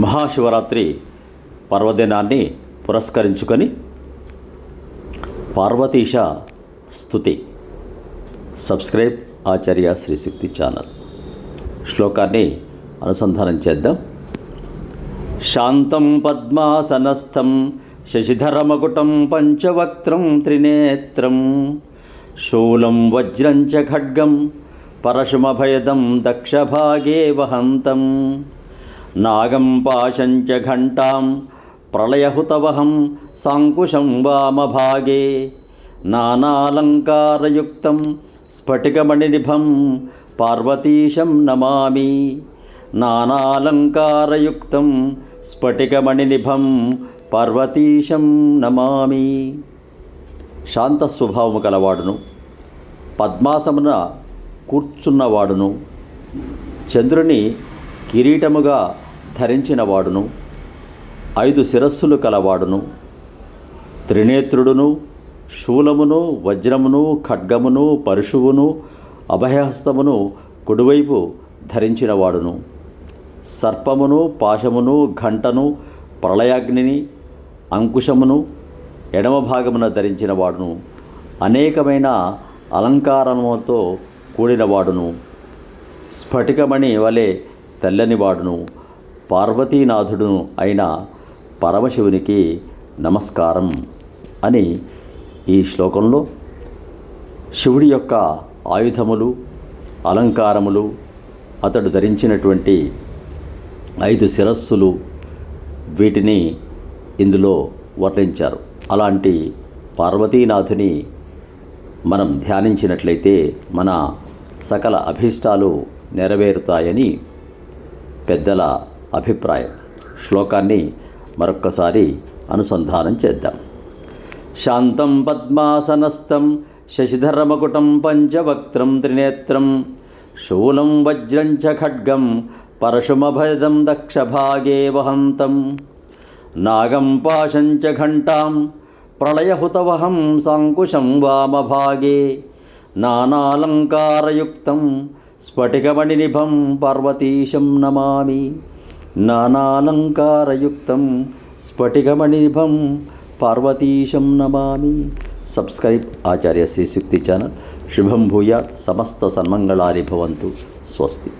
మహాశివరాత్రి పర్వదినాన్ని పురస్కరించుకొని పార్వతీశ స్తుతి. సబ్స్క్రైబ్ ఆచార్య శ్రీశక్తి ఛానల్. శ్లోకాన్ని అనుసంధానం చేద్దాం. శాంతం పద్మాసనస్థం శశిధరమకుటం పంచవక్త్రం త్రినేత్రం శూలం వజ్రం చ ఖడ్గం పరశుమభయదం దక్షభాగే వహంతం నాగం పాశం చ ఘంటాం ప్రళయహుతవహం సాంకుశం వామభాగే నానాలంకారయుక్తం స్ఫటికమణినిభం పార్వతీశం నమామి. నానాలంకారయుక్తం స్ఫటికమణినిభం పార్వతీశం నమామి. శాంత స్వభావము గలవాడును, పద్మాసమున కూర్చున్నవాడును, చంద్రుని కిరీటముగా ధరించినవాడును, 5 శిరస్సులు కలవాడును, త్రినేత్రుడును, శూలమును, వజ్రమును, ఖడ్గమును, పరశువును, అభయహస్తమును కుడివైపు ధరించినవాడును, సర్పమును, పాశమును, ఘంటను, ప్రళయాగ్నిని, అంకుశమును ఎడమ భాగమున ధరించినవాడును, అనేకమైన అలంకారములతో కూడినవాడును, స్ఫటికమణి వలె తెల్లనివాడును, పార్వతీనాథుడును అయిన పరమశివునికి నమస్కారం అని ఈ శ్లోకంలో శివుడి యొక్క ఆయుధములు, అలంకారములు, అతడు ధరించినటువంటి 5 శిరస్సులు, వీటిని ఇందులో వర్ణించారు. అలాంటి పార్వతీనాథుని మనం ధ్యానించినట్లయితే మన సకల అభీష్టాలు నెరవేరుతాయని పెద్దల అభిప్రాయం. శ్లోకాన్ని మరొక్కసారి అనుసంధానం చేద్దాం. శాంతం పద్మాసనస్థం శశిధరమకుటం పంచవక్త్రం త్రినేత్రం శూలం వజ్రం చ ఖడ్గం పరశుమభయదం దక్షభాగే వహంతం నాగం పాశం చ ఘంటాం ప్రళయహుతవహం సాంకుశం వామభాగే నానాలంకారయుక్తం స్ఫటికమణినిభం పార్వతీశం నమామి. నానాలంకారయుక్తం స్ఫటికమణినిభం పార్వతీశం నమామి. సబ్స్క్రైబ్ ఆచార్య శ్రీశక్తి ఛానల్. శుభం భూయాత్. సమస్త సన్మంగళాని భవంతు. స్వస్తి.